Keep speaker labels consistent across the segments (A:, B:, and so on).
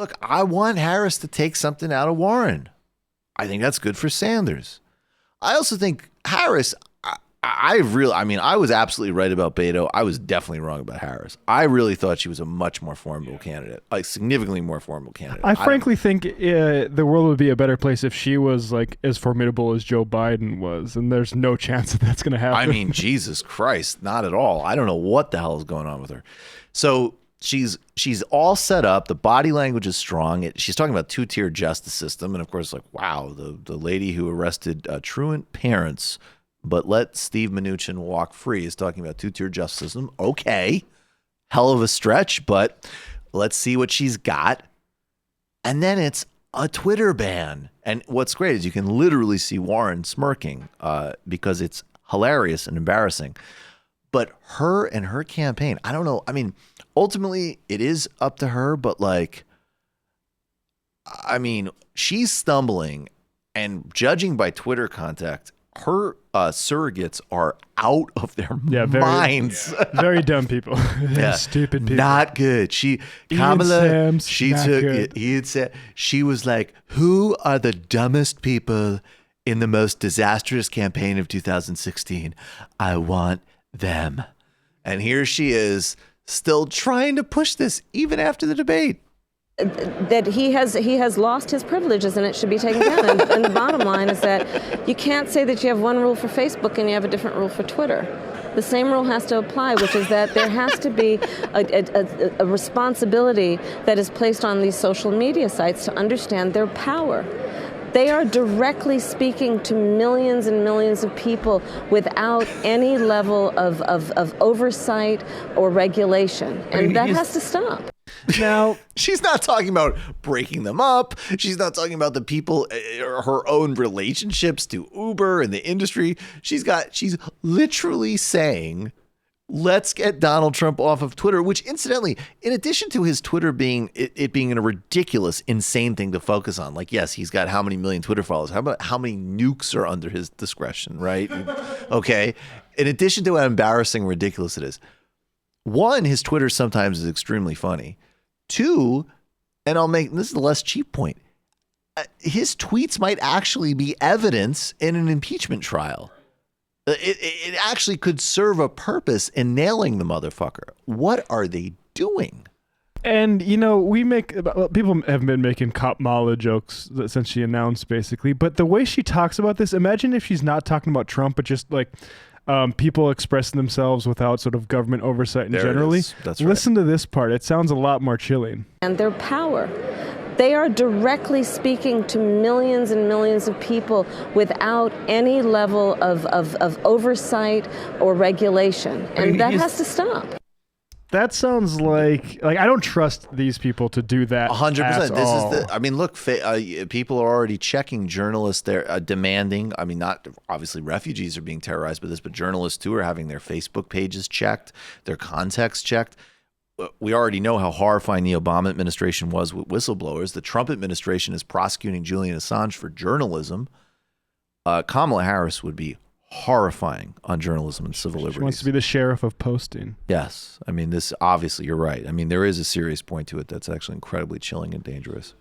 A: look, I want Harris to take something out of Warren. I think that's good for Sanders. I also think Harris, I was absolutely right about Beto. I was definitely wrong about Harris. I really thought she was a much more formidable candidate, like significantly more formidable candidate.
B: I frankly think the world would be a better place if she was like as formidable as Joe Biden was, and there's no chance that that's going to happen.
A: I mean, Jesus Christ, not at all. I don't know what the hell is going on with her. So she's all set up. The body language is strong. She's talking about two-tier justice system, and of course, like, wow, the lady who arrested truant parents but let Steve Mnuchin walk free is talking about two-tier justice system. Okay, hell of a stretch, but let's see what she's got. And then it's a Twitter ban. And what's great is you can literally see Warren smirking because it's hilarious and embarrassing. But her and her campaign, I don't know. I mean, ultimately, it is up to her, but like, I mean, she's stumbling, and judging by Twitter contact, her surrogates are out of their minds.
B: Very dumb people. Stupid people.
A: Not good. Kamala, he had said, she was like, who are the dumbest people in the most disastrous campaign of 2016? I want them. And here she is still trying to push this even after the debate.
C: That he has lost his privileges and it should be taken down. And the bottom line is that you can't say that you have one rule for Facebook and you have a different rule for Twitter. The same rule has to apply, which is that there has to be a responsibility that is placed on these social media sites to understand their power. They are directly speaking to millions and millions of people without any level of oversight or regulation. And that has to stop.
A: Now, she's not talking about breaking them up. She's not talking about the people, her own relationships to Uber and the industry. She's literally saying, let's get Donald Trump off of Twitter, which incidentally, in addition to his Twitter being it being a ridiculous, insane thing to focus on, like, yes, he's got how many million Twitter followers? How about how many nukes are under his discretion, right? Okay. In addition to how embarrassing, ridiculous it is. One, his Twitter sometimes is extremely funny. Two, and this is the less cheap point, his tweets might actually be evidence in an impeachment trial. It actually could serve a purpose in nailing the motherfucker. What are they doing?
B: And, you know, people have been making Kamala jokes since she announced, basically. But the way she talks about this, imagine if she's not talking about Trump, but just like people expressing themselves without sort of government oversight and generally.
A: That's right.
B: Listen to this part. It sounds a lot more chilling.
C: And their power. They are directly speaking to millions and millions of people without any level of oversight or regulation. And that has to stop.
B: That sounds like I don't trust these people to do that.
A: 100%. Look, people are already checking journalists. They're demanding. I mean, not obviously refugees are being terrorized by this, but journalists too are having their Facebook pages checked, their contacts checked. We already know how horrifying the Obama administration was with whistleblowers. The Trump administration is prosecuting Julian Assange for journalism. Kamala Harris would be horrifying on journalism and civil liberties.
B: She wants to be the sheriff of posting.
A: Yes. I mean, this obviously, you're right. I mean, there is a serious point to it that's actually incredibly chilling and dangerous.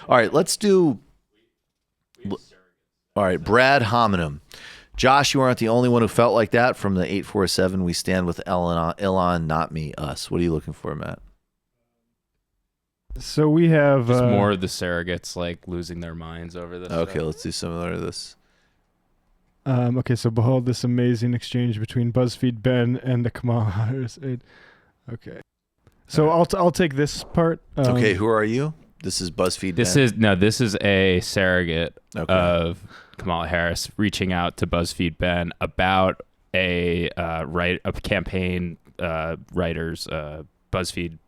A: All right, let's do. All right, Brad Hominem. Josh, you aren't the only one who felt like that. From the 847, we stand with Elon, not me, us. What are you looking for, Matt?
B: So we have
D: just more of the surrogates like losing their minds over this.
A: Okay,
D: stuff.
A: let's do similar to this.
B: Okay, so behold this amazing exchange between BuzzFeed Ben and the Kamala Harris aide. Okay, so right. I'll take this part.
A: Okay, who are you? This is BuzzFeed.
D: This is a surrogate of Kamala Harris reaching out to BuzzFeed Ben about a campaign writers, BuzzFeed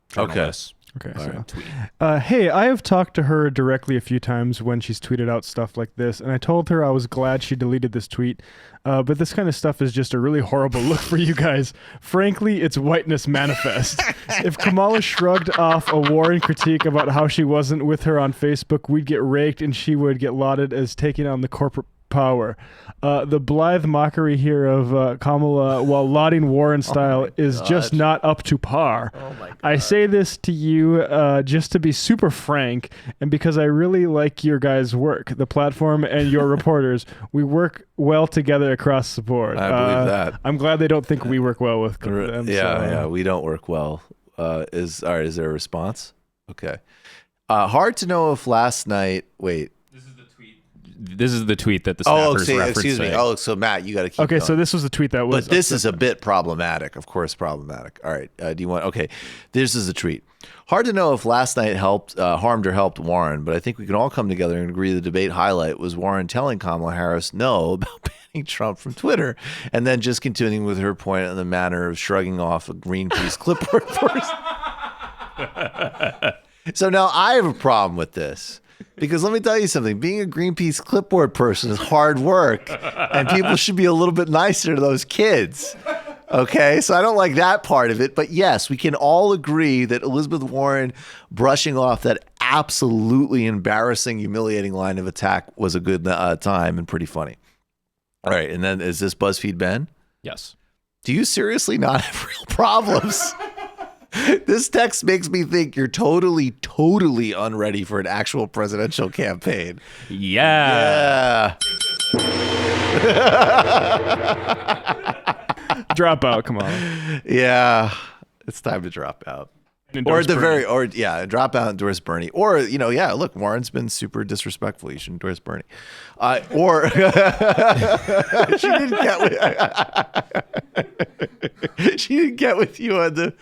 D: journalists.
B: Okay. So, hey, I have talked to her directly a few times when she's tweeted out stuff like this, and I told her I was glad she deleted this tweet, but this kind of stuff is just a really horrible look for you guys. Frankly, it's whiteness manifest. If Kamala shrugged off a Warren critique about how she wasn't with her on Facebook, we'd get raked and she would get lauded as taking on the corporate power. The blithe mockery here of Kamala while lauding Warren style is just not up to par.
A: Oh my God.
B: I say this to you just to be super frank and because I really like your guys' work, the platform and your reporters. We work well together across the board.
A: I believe that.
B: I'm glad they don't think we work well with them.
A: Yeah, we don't work well. Is there a response? Okay. Hard to know if last night. Wait.
D: This is the tweet that the staffer's referencing.
A: Excuse me. Oh, so Matt, you got to keep
B: Okay,
A: going.
B: so this was the tweet that was.
A: But this is a bit problematic. Of course, problematic. All right. Do you want? Okay. This is the tweet. Hard to know if last night harmed or helped Warren, but I think we can all come together and agree the debate highlight was Warren telling Kamala Harris no about banning Trump from Twitter, and then just continuing with her point in the manner of shrugging off a Greenpeace clipboard person. So now I have a problem with this. Because let me tell you something, being a Greenpeace clipboard person is hard work, and people should be a little bit nicer to those kids. Okay, so I don't like that part of it. But yes, we can all agree that Elizabeth Warren brushing off that absolutely embarrassing, humiliating line of attack was a good time and pretty funny. All right, and then is this BuzzFeed Ben?
D: Yes.
A: Do you seriously not have real problems? This text makes me think you're totally unready for an actual presidential campaign.
D: Yeah.
B: Drop out, come on.
A: Yeah. It's time to drop out. Or at the drop out, endorse Bernie. Or, look, Warren's been super disrespectful. You should endorse Bernie. Or she didn't get with you on the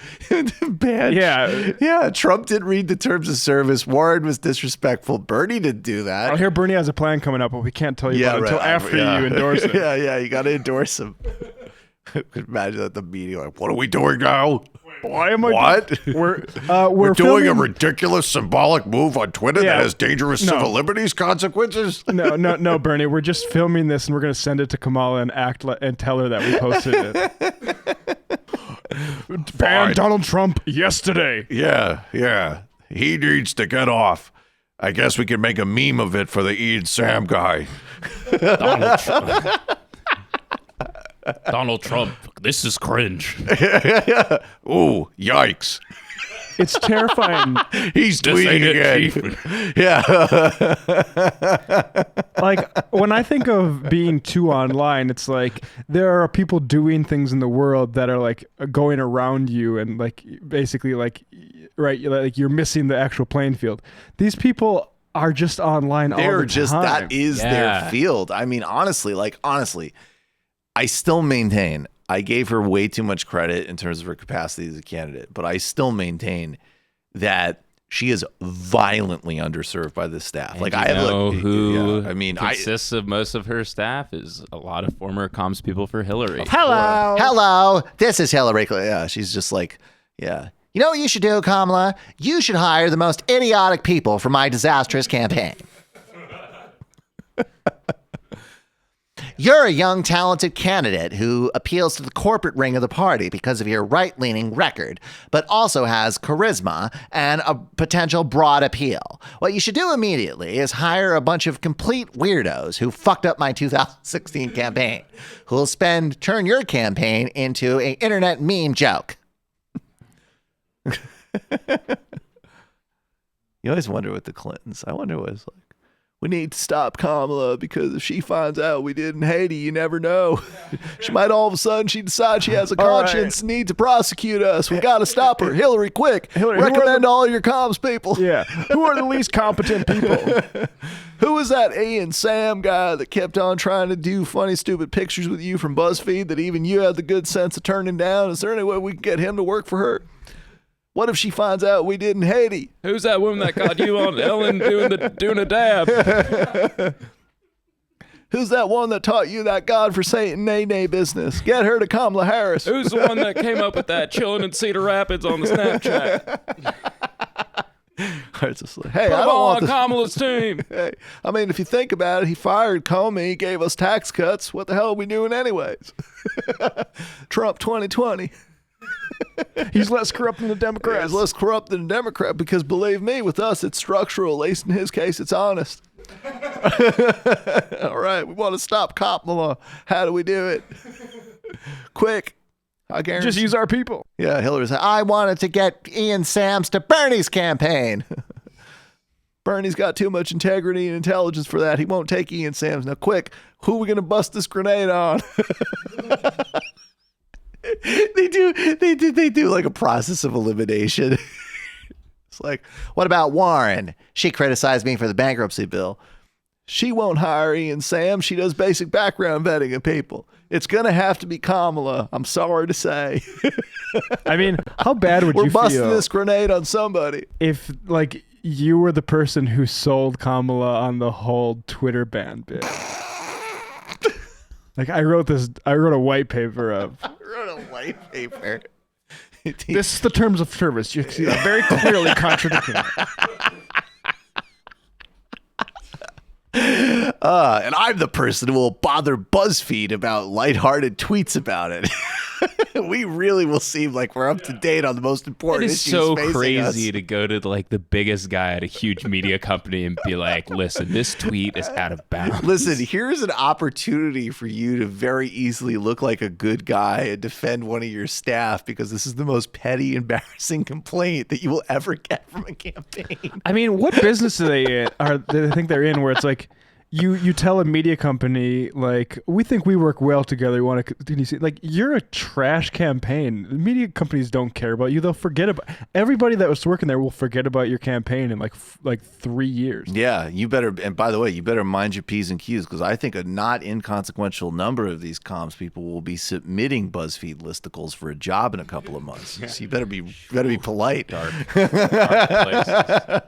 A: ban. Yeah. Trump didn't read the terms of service. Warren was disrespectful. Bernie didn't do that.
B: I hear Bernie has a plan coming up, but we can't tell you about it until after you endorse him.
A: Yeah, you got to endorse him. I could imagine at the meeting, like, what are we doing now?
B: Why am I?
A: What?
B: We're
A: doing
B: filming...
A: a ridiculous symbolic move on Twitter that has dangerous civil liberties consequences.
B: No, Bernie. We're just filming this, and we're going to send it to Kamala and and tell her that we posted it. Ban Donald Trump yesterday.
A: Yeah. He needs to get off. I guess we can make a meme of it for the Ian Sam guy.
D: Donald Trump. Donald Trump, this is cringe.
A: Ooh, yikes.
B: It's terrifying.
A: He's tweeting again. Yeah.
B: Like, when I think of being too online, it's like there are people doing things in the world that are like going around you and like basically like, right, like you're missing the actual playing field. These people are just online all the time.
A: That is their field. I mean, honestly, I still maintain I gave her way too much credit in terms of her capacity as a candidate, but I still maintain that she is violently underserved by this staff.
D: And who consists of most of her staff is a lot of former comms people for Hillary.
A: Hello, this is Hillary. Yeah, she's just like, yeah. You know what you should do, Kamala? You should hire the most idiotic people for my disastrous campaign. You're a young, talented candidate who appeals to the corporate ring of the party because of your right-leaning record, but also has charisma and a potential broad appeal. What you should do immediately is hire a bunch of complete weirdos who fucked up my 2016 campaign, who'll turn your campaign into an internet meme joke. You always wonder with the Clintons. I wonder what it's like. We need to stop Kamala because if she finds out we did in Haiti, you never know. She might all of a sudden decide she has a conscience and need to prosecute us. We got to stop her. Hillary, quick. Recommend all your comms people.
B: Yeah. Who are the least competent people?
A: Who was that Ian Sam guy that kept on trying to do funny, stupid pictures with you from BuzzFeed that even you had the good sense of turning down? Is there any way we can get him to work for her? What if she finds out we did in Haiti?
D: Who's that woman that got you on Ellen doing a dab?
A: Who's that one that taught you that godforsaken nay business? Get her to Kamala Harris.
D: Who's the one that came up with that chilling in Cedar Rapids on the Snapchat?
A: Just like, hey,
D: Put
A: I
D: him
A: don't
D: all
A: want
D: on Kamala's team.
A: Hey, I mean, if you think about it, he fired Comey, he gave us tax cuts. What the hell are we doing anyways? Trump 2020.
B: He's less corrupt than the Democrats.
A: He's less corrupt than a Democrat because, believe me, with us, it's structural. At least in his case, it's honest. All right, we want to stop Kamala. How do we do it? Quick. I guarantee.
B: Just use our people.
A: Yeah, Hillary said, I wanted to get Ian Sams to Bernie's campaign. Bernie's got too much integrity and intelligence for that. He won't take Ian Sams. Now, quick, who are we going to bust this grenade on? They do like a process of elimination. It's like, what about Warren? She criticized me for the bankruptcy bill. She won't hire Ian Sam. She does basic background vetting of people. It's going to have to be Kamala. I'm sorry to say.
B: I mean, how bad would you feel?
A: We're busting this grenade on somebody.
B: If, like, you were the person who sold Kamala on the whole Twitter ban bit. Like, I wrote a white paper of.
A: I wrote a white paper.
B: This is the terms of service. You see that very clearly contradicting it.
A: And I'm the person who will bother BuzzFeed about lighthearted tweets about it. We really will seem like we're up to date on the most important
D: It is
A: issues
D: so
A: facing
D: crazy
A: us.
D: to go to like the biggest guy at a huge media company and be like, listen, this tweet is out of bounds.
A: Listen, here's an opportunity for you to very easily look like a good guy and defend one of your staff, because this is the most petty, embarrassing complaint that you will ever get from a campaign.
B: I mean, what business do they think they're in where it's like, you tell a media company, like, we think we work well together. We want to continue. Like, you're a trash campaign. Media companies don't care about you. They'll forget about everybody that was working there will forget about your campaign in like 3 years.
A: Yeah, you better. And by the way, you better mind your P's and Q's, because I think a not inconsequential number of these comms people will be submitting BuzzFeed listicles for a job in a couple of months. So you better be polite.
D: Dark places.